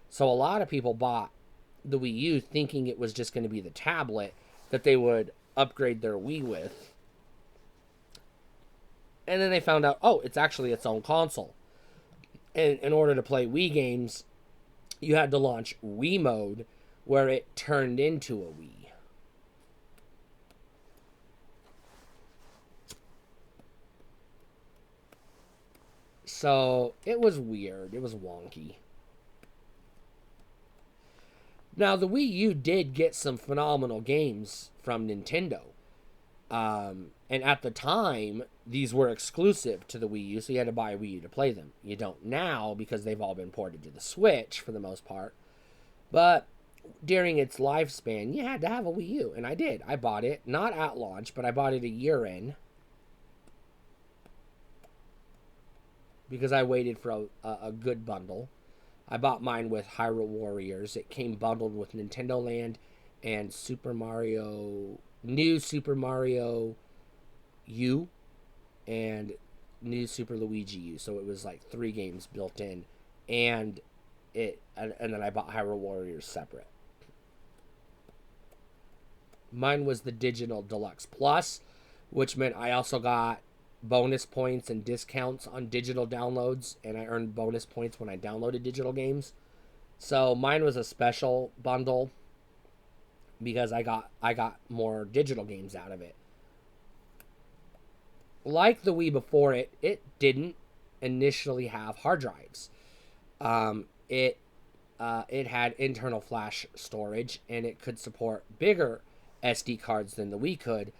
So a lot of people bought the Wii U thinking it was just going to be the tablet that they would upgrade their Wii with. And then they found out, oh, it's actually its own console. And in order to play Wii games, you had to launch Wii Mode, where it turned into a Wii. So it was weird. It was wonky. Now, the Wii U did get some phenomenal games from Nintendo. And at the time, these were exclusive to the Wii U, so you had to buy a Wii U to play them. You don't now because they've all been ported to the Switch for the most part. But during its lifespan, you had to have a Wii U, and I did. I bought it, not at launch, but I bought it a year in because I waited for a good bundle. I bought mine with Hyrule Warriors. It came bundled with Nintendo Land and New Super Mario U and New Super Luigi U. So it was like 3 games built in, and then I bought Hyrule Warriors separate. Mine was the Digital Deluxe Plus, which meant I also got bonus points and discounts on digital downloads, and I earned bonus points when I downloaded digital games. So mine was a special bundle because I got more digital games out of it. Like the Wii before it, it didn't initially have hard drives. It had internal flash storage, and it could support bigger SD cards than the Wii could,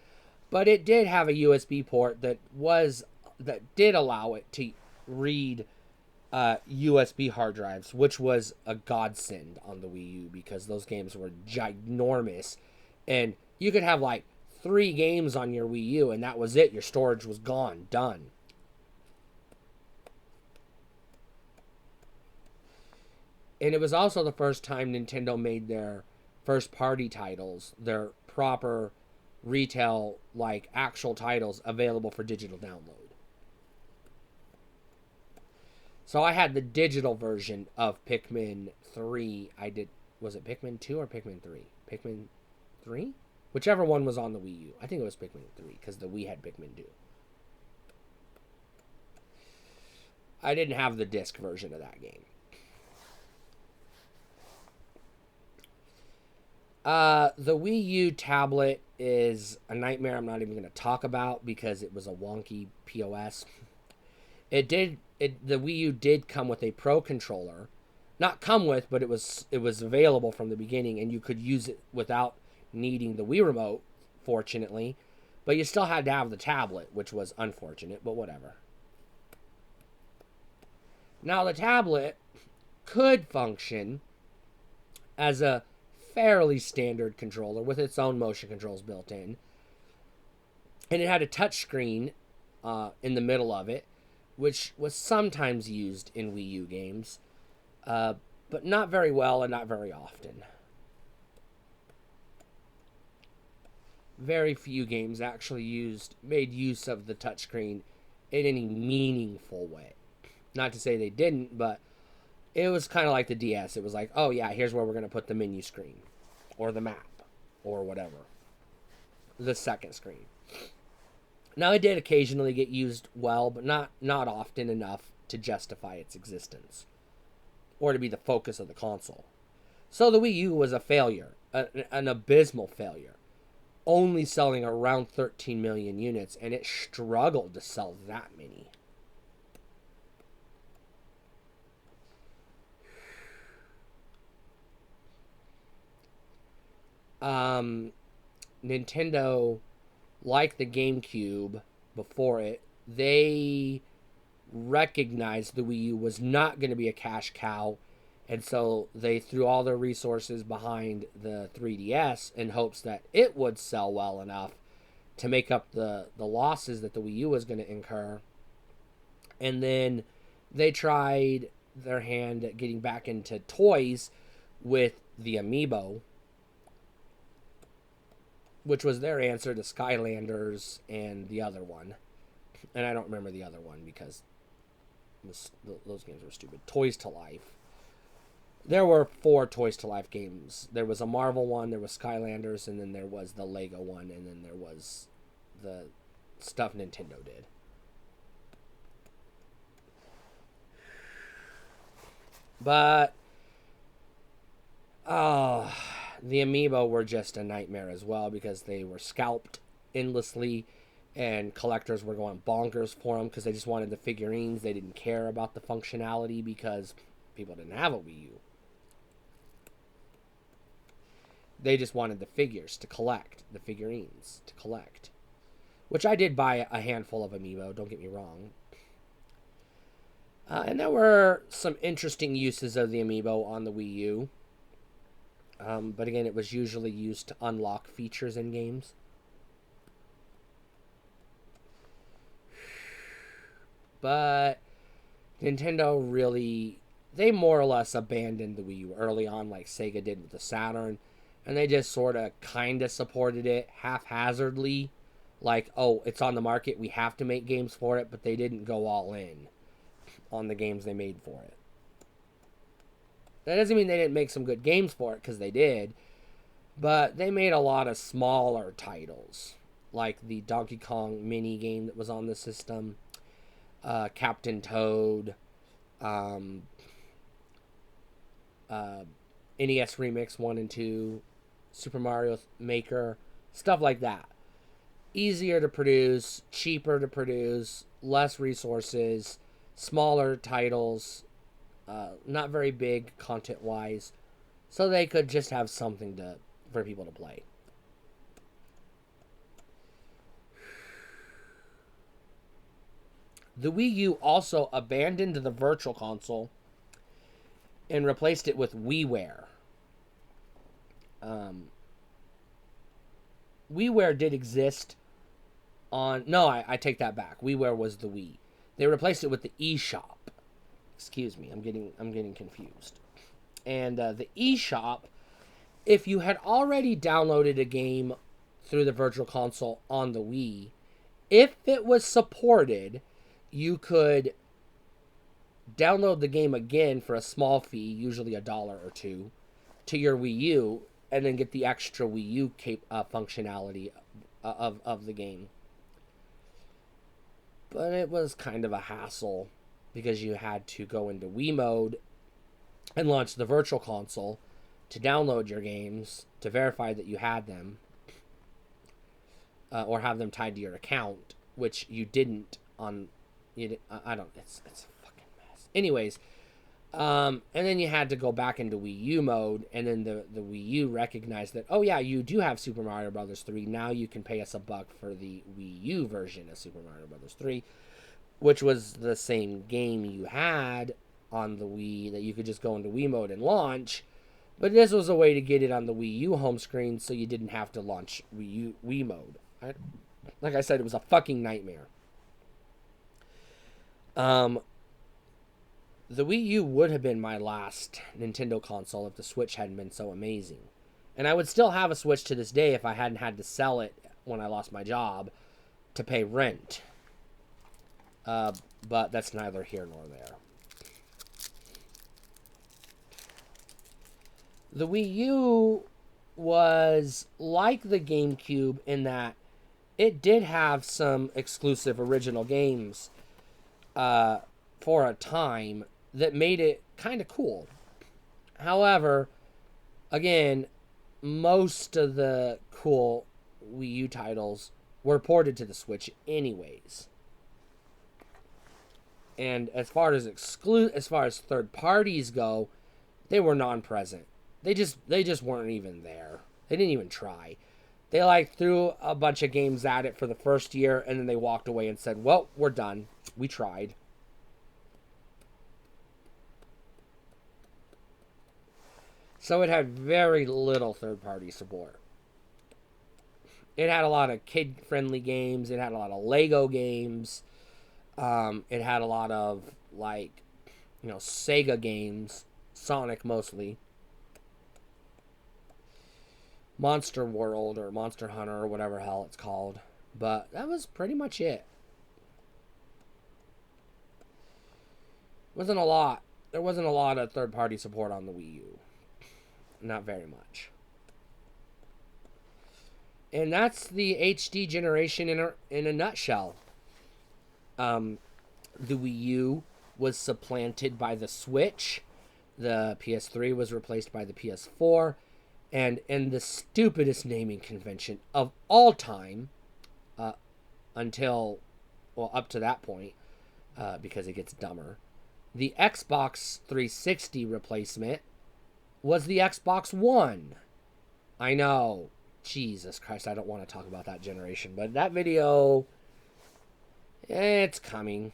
but it did have a USB port that did allow it to read USB hard drives, which was a godsend on the Wii U because those games were ginormous, and you could have like 3 games on your Wii U, and that was it. Your storage was gone, done. And it was also the first time Nintendo made their first party titles, their proper retail, like actual titles, available for digital download. So I had the digital version of Pikmin 3. Was it Pikmin 2 or Pikmin 3? Pikmin 3? Whichever one was on the Wii U. I think it was Pikmin 3 because the Wii had Pikmin 2. I didn't have the disc version of that game. The Wii U tablet is a nightmare I'm not even going to talk about because it was a wonky POS. The Wii U did come with a Pro controller. Not come with, but it was available from the beginning, and you could use it without needing the Wii remote, fortunately. But you still had to have the tablet, which was unfortunate, but whatever. Now, the tablet could function as a fairly standard controller with its own motion controls built in. And it had a touchscreen in the middle of it, which was sometimes used in Wii U games, but not very well and not very often. very few games actually made use of the touchscreen in any meaningful way. Not to say they didn't, but it was kind of like the DS. It was like, oh yeah, here's where we're going to put the menu screen or the map or whatever. The second screen. Now, it did occasionally get used well, but not often enough to justify its existence or to be the focus of the console. So the Wii U was a failure, an abysmal failure, only selling around 13 million units, and it struggled to sell that many. Nintendo, like the GameCube before it, they recognized the Wii U was not going to be a cash cow, and so they threw all their resources behind the 3DS in hopes that it would sell well enough to make up the losses that the Wii U was going to incur. And then they tried their hand at getting back into toys with the Amiibo, which was their answer to Skylanders and the other one. And I don't remember the other one because those games were stupid. Toys to Life. There were 4 Toys to Life games. There was a Marvel one, there was Skylanders, and then there was the Lego one, and then there was the stuff Nintendo did. But the Amiibo were just a nightmare as well because they were scalped endlessly and collectors were going bonkers for them because they just wanted the figurines. They didn't care about the functionality because people didn't have a Wii U. They just wanted the figures to collect, the figurines to collect. Which I did buy a handful of Amiibo, don't get me wrong. And there were some interesting uses of the Amiibo on the Wii U. But again, it was usually used to unlock features in games. But Nintendo really, they more or less abandoned the Wii U early on, like Sega did with the Saturn. And they just sort of kind of supported it haphazardly. Like, oh, it's on the market, we have to make games for it. But they didn't go all in on the games they made for it. That doesn't mean they didn't make some good games for it, because they did. But they made a lot of smaller titles, like the Donkey Kong mini game that was on the system, Captain Toad, NES Remix 1 and 2, Super Mario Maker, stuff like that. Easier to produce, cheaper to produce, less resources, smaller titles, not very big content-wise, so they could just have something for people to play. The Wii U also abandoned the Virtual Console and replaced it with WiiWare. WiiWare did exist on... No, I take that back. WiiWare was the Wii. They replaced it with the eShop. Excuse me, I'm getting confused. And the eShop, if you had already downloaded a game through the Virtual Console on the Wii, if it was supported, you could download the game again for a small fee, usually $1 or $2, to your Wii U, and then get the extra Wii U functionality of the game. But it was kind of a hassle because you had to go into Wii mode and launch the Virtual Console to download your games, to verify that you had them, or have them tied to your account, which you didn't on... I don't... It's a fucking mess. Anyways, and then you had to go back into Wii U mode, and then the Wii U recognized that, oh yeah, you do have Super Mario Bros. 3, now you can pay us $1 for the Wii U version of Super Mario Bros. 3, which was the same game you had on the Wii that you could just go into Wii mode and launch, but this was a way to get it on the Wii U home screen so you didn't have to launch Wii mode. Like I said, it was a fucking nightmare. The Wii U would have been my last Nintendo console if the Switch hadn't been so amazing. And I would still have a Switch to this day if I hadn't had to sell it when I lost my job to pay rent. But that's neither here nor there. The Wii U was like the GameCube in that it did have some exclusive original games for a time that made it kind of cool. However, again, most of the cool Wii U titles were ported to the Switch anyways. And as far as third parties go, they were non-present. They just weren't even there. They didn't even try. They like threw a bunch of games at it for the first year, and then they walked away and said, "Well, we're done. We tried." So it had very little third-party support. It had a lot of kid-friendly games. It had a lot of Lego games. It had a lot of, like, Sega games. Sonic mostly. Monster World or Monster Hunter or whatever hell it's called. But that was pretty much it. Wasn't a lot. There wasn't a lot of third-party support on the Wii U. Not very much. And that's the HD generation in a nutshell. The Wii U was supplanted by the Switch. The PS3 was replaced by the PS4. And in the stupidest naming convention of all time, up to that point, because it gets dumber, the Xbox 360 replacement was the Xbox One. I know. Jesus Christ, I don't want to talk about that generation, but that video, it's coming.